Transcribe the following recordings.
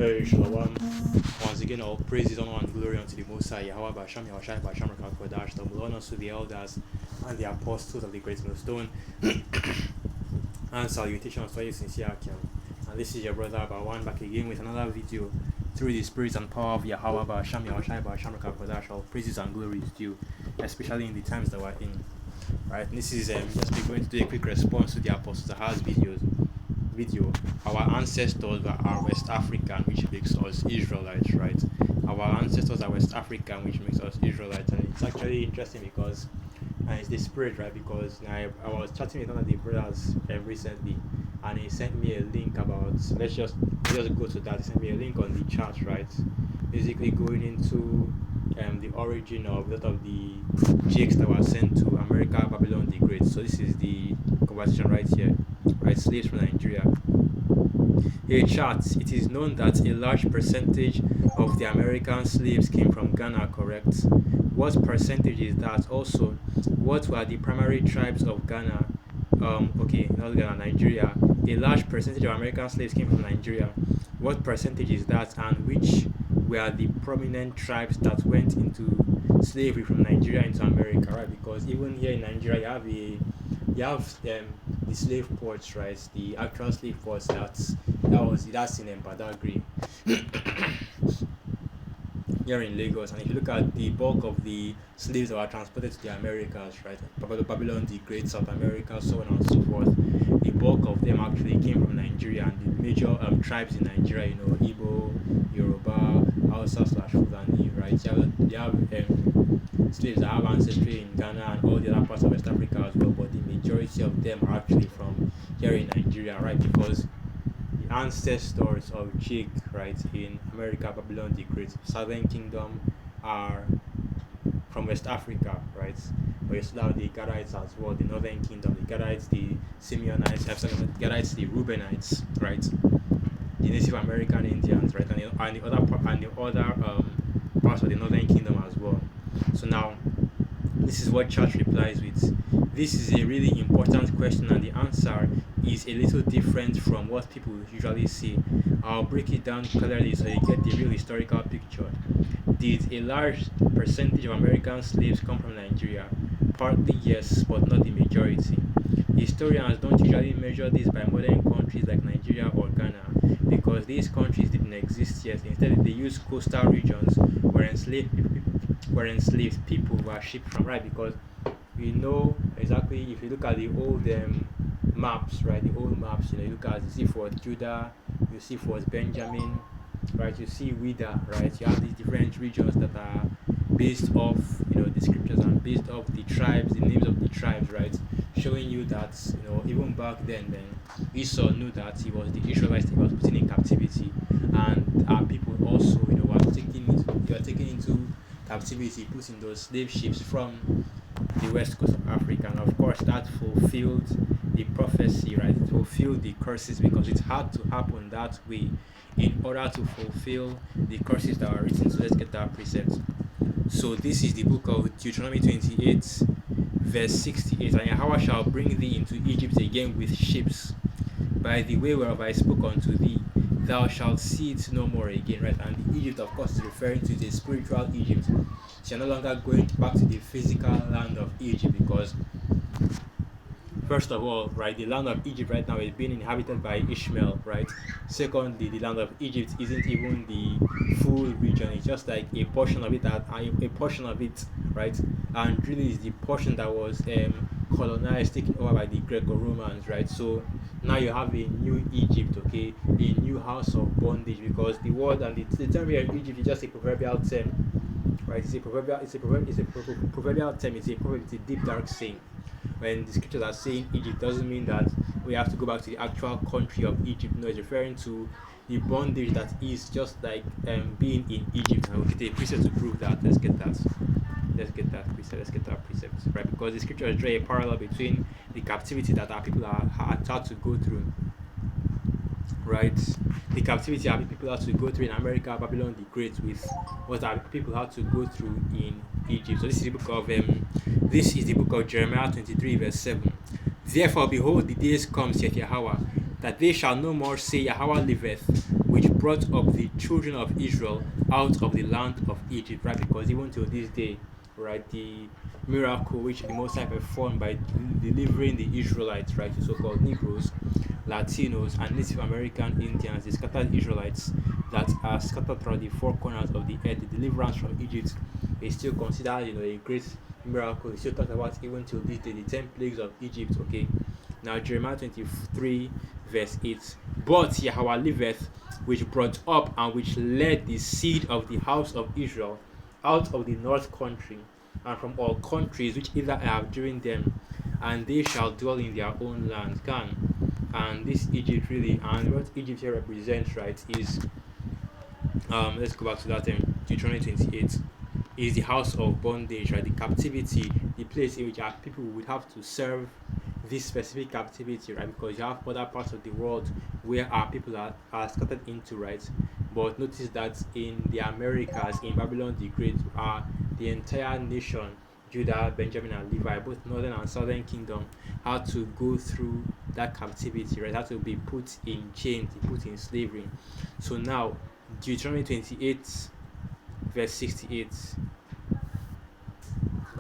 Shalom. Once again, all praises, honor, and glory unto the Most High, Yahweh, Basham, Yahushai, Basham, Rakakodash, the honors to the elders and the apostles of the great millstone, and salutations to you, sincere Akim. And this is your brother Bawan back again with another video through the spirit and power of Yahweh, Basham, Yahushai, Basham, Rakakodash. All praises and glory is due, especially in the times that we're in. Right, and this is just going to do a quick response to the Apostle Zahar's video. Our ancestors are West African, which makes us Israelites, right? Our ancestors are West African, which makes us Israelites, and it's actually interesting because it's the spirit, right? Because I was chatting with one of the brothers recently, and he sent me a link about let's just go to that. He sent me a link on the chat, right? Basically going into the origin of a lot of the jakes that were sent to America, Babylon the Great. So this is the conversation right here, right? Slaves from Nigeria. A chart. It is known that a large percentage of the American slaves came from Ghana, correct? What percentage is that? Also, what were the primary tribes of Ghana? Okay, not Ghana, Nigeria. A large percentage of American slaves came from Nigeria. What percentage is that, and which were the prominent tribes that went into slavery from Nigeria into America, right? Because even here in Nigeria, you have the slave ports, right? The actual slave ports that's in Badagry here in Lagos. And if you look at the bulk of the slaves that were transported to the Americas, right? Babylon the Great, South America, so on and so forth. The bulk of them actually came from Nigeria, and the major tribes in Nigeria, Igbo, Yoruba, Hausa/Fulani, right? You have slaves that have ancestry in Ghana and all the other parts of West Africa as well, but the majority of them are actually from here in Nigeria, right? Because the ancestors of Jake, right, in America, Babylon the Great, Southern Kingdom, are from West Africa, right? But you still have the Gadites as well, the Northern Kingdom, the Gadites, the Simeonites, the Gadites, the Reubenites, right? The Native American Indians, right, and the other parts of the Northern Kingdom as well. So now, this is what church replies with. This is a really important question, and the answer is a little different from what people usually say. I'll break it down clearly so you get the real historical picture. Did a large percentage of American slaves come from Nigeria? Partly yes, but not the majority. Historians don't usually measure this by modern countries like Nigeria or Ghana, because these countries didn't exist yet. Instead, they used coastal regions where enslaved people were shipped from, right? Because we know exactly, if you look at the old maps, right? The old maps, you look at, you see Fort Judah, you see Fort Benjamin, right? You see Wida, right? You have these different regions that are based off, the scriptures and based off the tribes, the names of the tribes, right? Showing you that, even back then Esau knew that he was the Israelites he was putting in captivity, and our people also, were taken into captivity, put in those slave ships from the west coast of Africa. And of course, that fulfilled the prophecy, right? It fulfilled the curses, because it had to happen that way in order to fulfill the curses that were written. So let's get that precept. So this is the book of Deuteronomy 28, verse 68. And Yahweh shall bring thee into Egypt again with ships, by the way whereof I spoke unto thee. Thou shalt see it no more again, right? And the Egypt, of course, is referring to the spiritual Egypt. So you're no longer going back to the physical land of Egypt, because first of all, right, the land of Egypt right now is being inhabited by Ishmael, right? Secondly, the land of Egypt isn't even the full region; it's just like a portion of it, right? And really, is the portion that was colonized, taken over by the Greco-Romans, right? So now you have a new Egypt, okay, a new house of bondage, because the word and the term here in Egypt is just a proverbial term, right? It's a proverbial term. It's a deep, dark saying. When the scriptures are saying Egypt, doesn't mean that we have to go back to the actual country of Egypt. No, it's referring to the bondage that is just like being in Egypt. And we'll get a precept to prove that. Let's get that precept, right? Because the scriptures draw a parallel between the captivity that our people had to go through, right? The captivity our people had to go through in America, Babylon the Great, with what our people had to go through in Egypt. So this is the book of Jeremiah 23, verse 7. Therefore, behold, the days come, saith Yahweh, that they shall no more say, Yahweh liveth, which brought up the children of Israel out of the land of Egypt, right? Because even till this day, right, the miracle which the Most High performed by delivering the Israelites, right, the so-called Negroes, Latinos, and Native American Indians, the scattered Israelites that are scattered throughout the four corners of the earth, the deliverance from Egypt is still considered, a great miracle. It's still talked about even till this day, the 10 plagues of Egypt, okay? Now, Jeremiah 23, verse 8. But Yahweh liveth, which brought up and which led the seed of the house of Israel out of the north country, and from all countries which either I have driven them, and they shall dwell in their own land. And this Egypt really, and what Egypt here represents, right, is let's go back to that Deuteronomy 28, is the house of bondage, right? The captivity, the place in which our people would have to serve this specific captivity, right? Because you have other parts of the world where our people are scattered into, right? But notice that in the Americas, in Babylon the Great, the entire nation, Judah, Benjamin, and Levi, both northern and southern kingdom, had to go through that captivity, right? Had to be put in chains, put in slavery. So now, Deuteronomy 28, verse 68.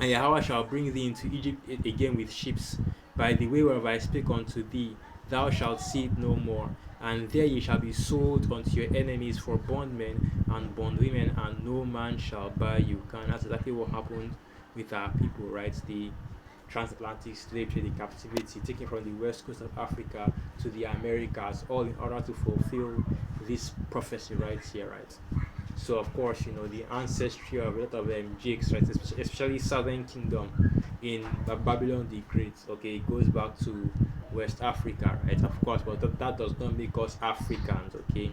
And Yahweh shall bring thee into Egypt again with ships, by the way whereof I speak unto thee, thou shalt see it no more. And there ye shall be sold unto your enemies for bondmen and bondwomen, and no man shall buy you. And that's exactly what happened with our people, right? The transatlantic slave trade, the captivity taken from the west coast of Africa to the Americas, all in order to fulfill this prophecy right here, right? So of course, the ancestry of a lot of Jakes, right, especially Southern Kingdom in Babylon the Great, okay, it goes back to West Africa, right? Of course, but that does not make us Africans, okay?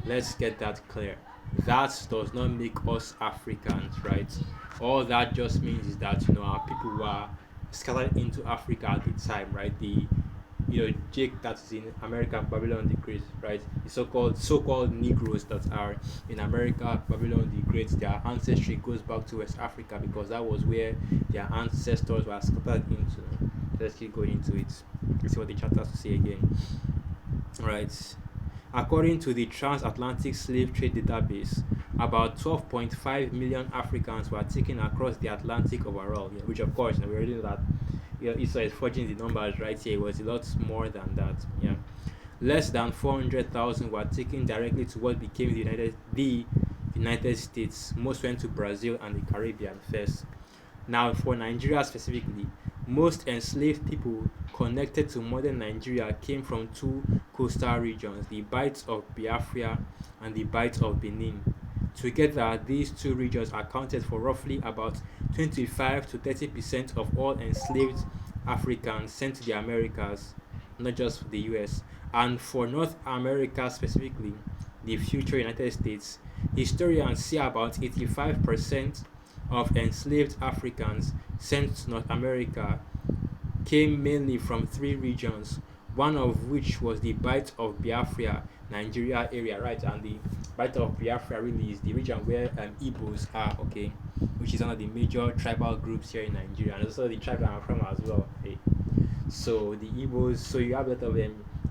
Let's get that clear. That does not make us Africans, right? All that just means is that our people were scattered into Africa at the time, right? The Jake that is in America, Babylon the Great, right? The so-called Negroes that are in America, Babylon the Great, their ancestry goes back to West Africa because that was where their ancestors were scattered into. Let's keep going into it. Let's see what the chapter has to say again. Right. According to the Transatlantic Slave Trade Database, about 12.5 million Africans were taken across the Atlantic overall, which of course we already know that Israel is forging the numbers right here. It was a lot more than that. Yeah, less than 400,000 were taken directly to what became the United States. Most went to Brazil and the Caribbean first. Now, for Nigeria specifically, most enslaved people connected to modern Nigeria came from two coastal regions, the Bight of Biafra and the Bight of Benin. Together, these two regions accounted for roughly about 25 to 30% of all enslaved Africans sent to the Americas, not just the US. And for North America specifically, the future United States, historians say about 85% of enslaved Africans sent to North America came mainly from three regions, one of which was the Bight of Biafra, Nigeria area, right? And the Bight of Biafra really is the region where Igbos are, okay, which is one of the major tribal groups here in Nigeria, and also the tribe that I'm from as well. Okay? So the Igbos, so you have a lot of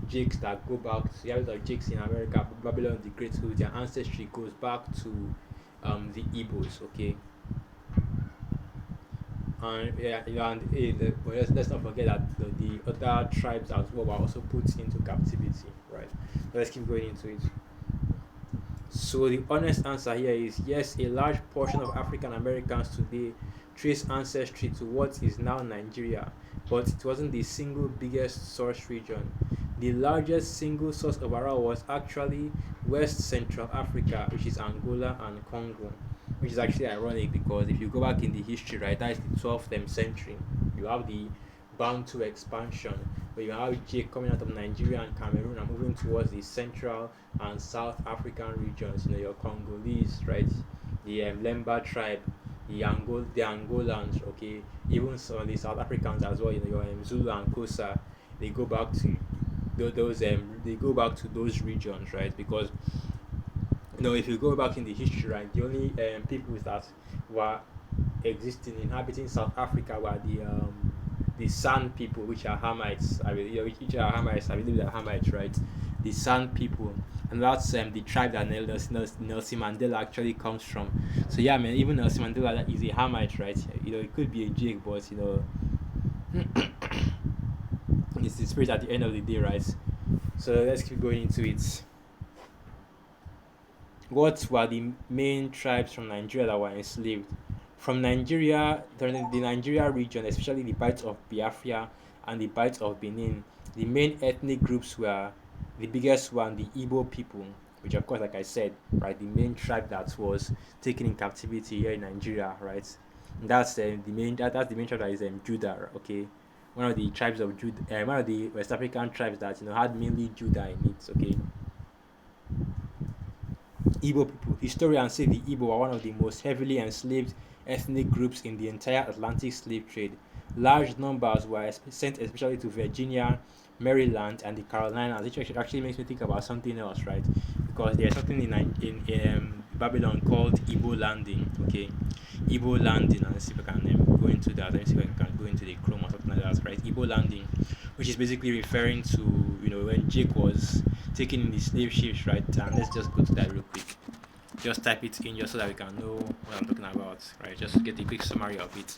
Jakes that go back. So you have a lot of Jakes in America, Babylon the Great, who their ancestry goes back to the Igbos, okay. And yeah, but let's not forget that the other tribes as well were also put into captivity, right? Let's keep going into it. So the honest answer here is yes, a large portion of African Americans today trace ancestry to what is now Nigeria, but it wasn't the single biggest source region. The largest single source overall was actually West Central Africa, which is Angola and Congo, which is actually ironic because if you go back in the history, right, that is the 12th century. You have the Bantu expansion, where you have Jake coming out of Nigeria and Cameroon and moving towards the Central and South African regions. Your Congolese, right, the Lemba tribe, the Angolans, okay, even some of the South Africans as well. Your Zulu and Xhosa, they go back to those regions, right? Because if you go back in the history, right, the only people that were existing, inhabiting South Africa were the San people, which are Hamites. I believe, which are Hamites. I believe they're Hamites, right? The San people, and that's the tribe that Nelson Mandela actually comes from. So yeah, man, even Nelson Mandela is a Hamite, right? It could be a Jake, but it's the spirit at the end of the day, right? So let's keep going into it. What were the main tribes from Nigeria that were enslaved? From Nigeria, during the Nigeria region, especially the Bight of Biafra and the Bight of Benin, the main ethnic groups were the biggest one, the Igbo people, which of course, like I said, right, the main tribe that was taken in captivity here in Nigeria, right? And that's the main tribe that is Judah, okay. One of the tribes of Judah, one of the West African tribes that had mainly Judah in it, okay. Igbo people. Historians say the Igbo were one of the most heavily enslaved ethnic groups in the entire Atlantic slave trade. Large numbers were sent especially to Virginia, Maryland, and the Carolinas, which actually makes me think about something else, right? Because there's something in Babylon called Igbo landing, okay? Igbo landing, and let's see if I can go into that. Let me see if I can go into the Chrome or something like that, right? Igbo landing, which is basically referring to when Jake was taking in the slave ships, right? And let's just go to that real quick. Just type it in just so that we can know what I'm talking about, right? Just to get a quick summary of it.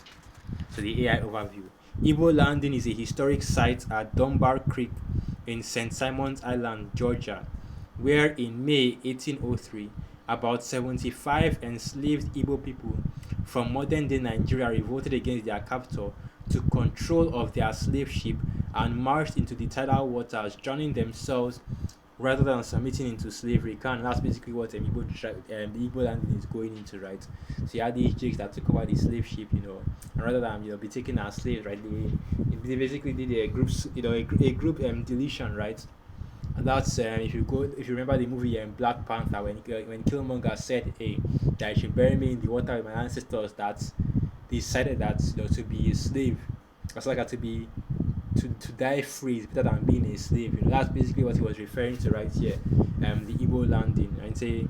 So the AI overview. Igbo Landing is a historic site at Dunbar Creek in St. Simon's Island, Georgia, where in May 1803, about 75 enslaved Igbo people from modern-day Nigeria revolted against their captor, took control of their slave ship, and marched into the tidal waters, drowning themselves rather than submitting into slavery. That's basically what the Igbo landing is going into, right? So you had these jigs that took over the slave ship, and rather than be taken as slaves, right? They basically did a group, a group deletion, right? And that's if you remember the movie Black Panther, when Killmonger said, "Hey, that you should bury me in the water with my ancestors," that they decided that to be a slave, as like to be to die free is better than being a slave. That's basically what he was referring to right here. The Igbo landing, and say.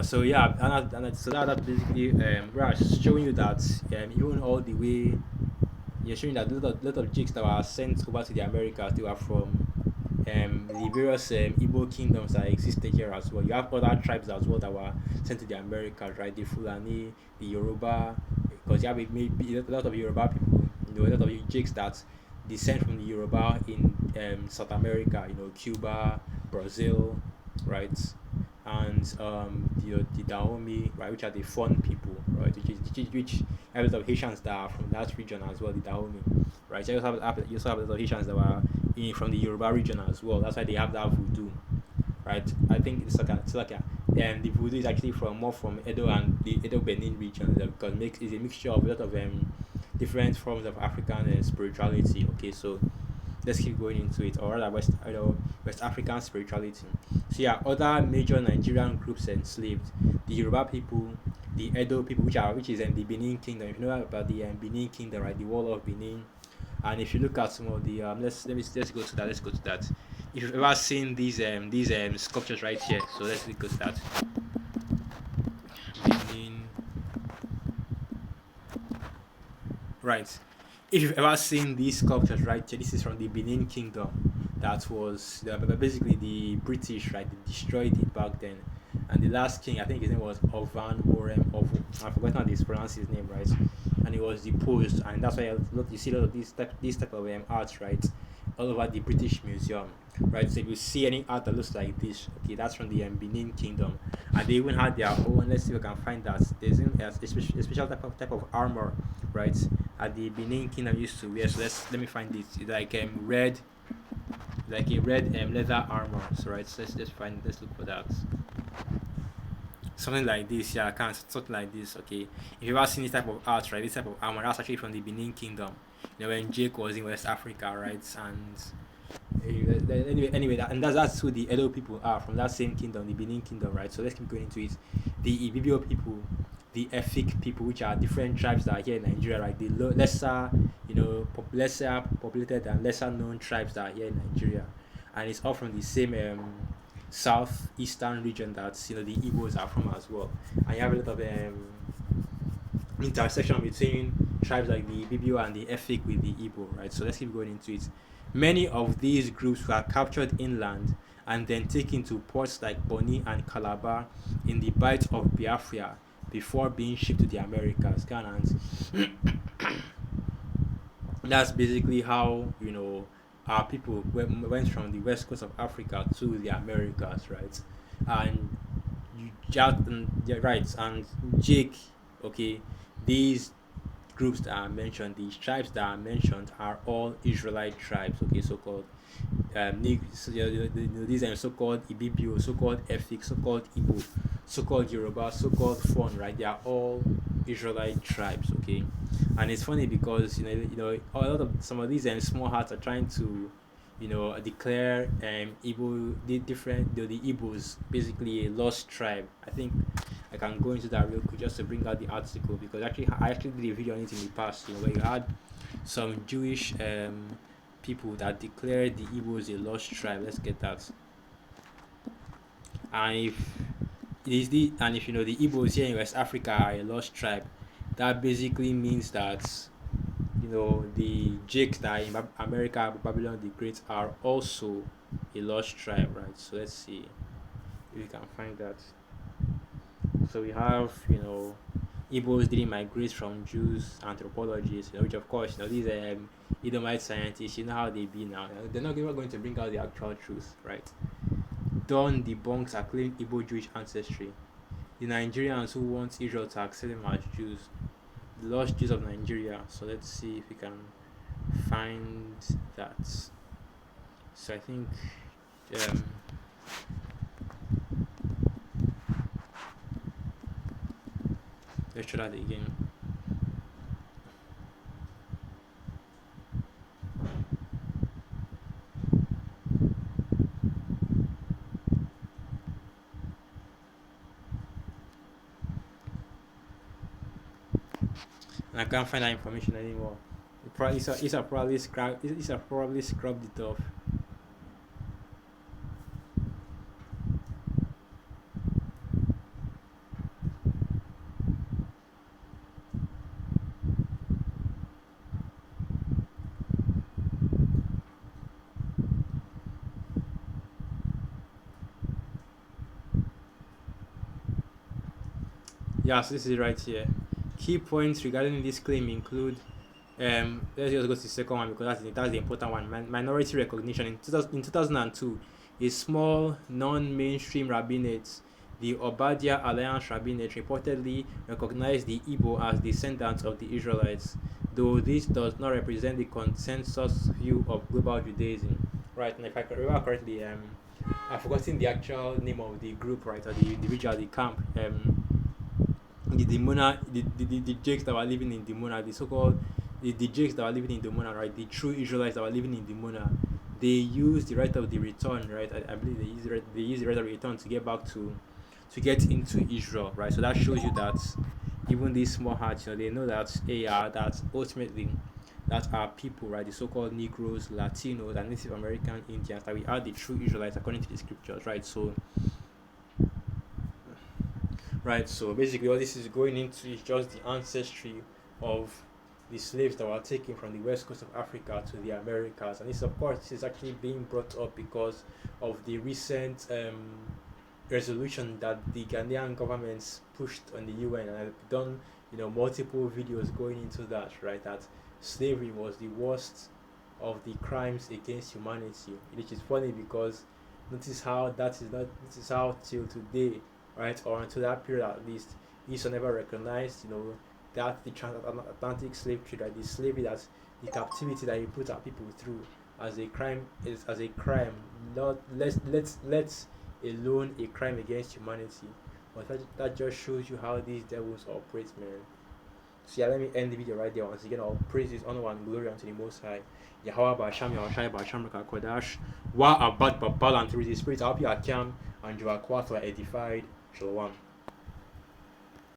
So yeah, so that's basically where I'm showing you that even all the way, you're showing that lot of jigs that were sent over to the Americas, they were from the various Igbo kingdoms that existed here as well. You have other tribes as well that were sent to the Americas, right? The Fulani, the Yoruba, because you have a lot of Yoruba people, a lot of jigs that descend from the Yoruba in South America, Cuba, Brazil, right? And the Dahomey, right, which are the Fon people, right, which have a lot of Haitians that are from that region as well, the Dahomey, right. You also have a lot of Haitians that were from the Yoruba region as well. That's why they have that voodoo, right. I think and the voodoo is actually more from Edo and the Edo Benin region, because it's a mixture of a lot of different forms of African spirituality. Okay, so let's keep going into it, or rather West African spirituality. So yeah, other major Nigerian groups enslaved: the Yoruba people, the Edo people, which is in the Benin Kingdom. If you know about the Benin Kingdom, right, the Wall of Benin. And if you look at some of the let's go to that. Let's go to that. If you've ever seen these sculptures right here, so let's go to that. Benin, right. If you've ever seen these sculptures right here, this is from the Benin Kingdom. That was basically the British, right? They destroyed it back then. And the last king, I think his name was Ovan Orem. I forgot how they pronounce his name, right? And he was deposed, and that's why you see a lot of these type of art, right, all over the British Museum, right? So if you see any art that looks like this, okay, that's from the Benin Kingdom, and they even had their own. Let's see if I can find that. There's a special type of armor, right? At the Benin Kingdom used to wear. So let me find it. It's like red, like a red leather armor. So right, so let's look for that. Something like this, yeah, I can't something like this. Okay, if you've ever seen this type of art, right, this type of armor, that's actually from the Benin Kingdom. When Jake was in West Africa, right, and anyway, and that's who the Edo people are, from that same kingdom, the Benin Kingdom, right. So let's keep going into it. The Ibibio people, the Efik people, which are different tribes that are here in Nigeria, right? The lesser, lesser populated and lesser known tribes that are here in Nigeria, and it's all from the same southeastern region that the Igbos are from as well. And you have a lot of intersection between tribes like the Ibibio and the Efik with the Igbo, right? So let's keep going into it. Many of these groups were captured inland and then taken to ports like Boni and Calabar in the Bight of Biafra before being shipped to the Americas. Ghanaians. That's basically how our people went from the west coast of Africa to the Americas, right? And yeah, right, and Jake, okay, these groups that are mentioned, these tribes that are mentioned are all Israelite tribes, okay, so-called these are so-called Ibibio, so-called Efik, so-called Igbo, so-called Yoruba, so-called Fon, right? They are all Israelite tribes, okay. And it's funny because a lot of some of these small hearts are trying to declare Igbo the Igbos basically a lost tribe. I think I can go into that real quick just to bring out the article, because actually I actually did a video on it in the past, where you had some Jewish people that declared the Igbos a lost tribe. Let's get that. And if the Igbos here in West Africa are a lost tribe, that basically means that the Jakes that are in America, Babylon the Great, are also a lost tribe, right? So let's see if we can find that. So we have Igbos didn't migrate from Jews anthropologists, which of course these Edomite scientists, how they be now. They're not ever going to bring out the actual truth, right? Dawn debunks acclaimed Igbo Jewish ancestry. The Nigerians who want Israel to accept them as Jews, the lost Jews of Nigeria. So let's see if we can find that. So I think let's try that again. And I can't find that information anymore. It's probably scrubbed it off. Yes, this is right here. Key points regarding this claim include let's just go to the second one, because that's the important one. Minority recognition. In 2002, a small non-mainstream rabbinate, the Obadiah Alliance Rabbinate, reportedly recognized the Igbo as descendants of the Israelites, though this does not represent the consensus view of global Judaism. Right, and if I remember correctly, I've forgotten the actual name of the group, right, or the individual, the camp. The Dimona, the Jakes that were living in Dimona, the so-called the Jakes that were living in Dimona, right, the true Israelites that were living in Dimona, they used the right of the return, right. I believe they use the right of return to get back to get into Israel, right. So that shows you that even these small hearts, they know that that ultimately that are people, right, the so-called Negroes, Latinos, and Native American Indians, that we are the true Israelites according to the scriptures, right. So basically all this is going into is just the ancestry of the slaves that were taken from the west coast of Africa to the Americas. And this, of course, this is actually being brought up because of the recent resolution that the Ghanaian government pushed on the UN, and I've done multiple videos going into that, right, that slavery was the worst of the crimes against humanity, which is funny because notice how this is how till today, right, or until that period at least, Esau never recognized, that the transatlantic slave trade, right, the slavery, that the captivity that he put our people through as a crime, not let's alone a crime against humanity. But that just shows you how these devils operate, man. So yeah, let me end the video right there. Once again, all praises, honor, and glory unto the Most High. Yahweh Basham, Yahushai Basham, Kodash, Wa Abad Babal, and through the Spirit, I hope you are calm and you are quiet or edified. Shalom.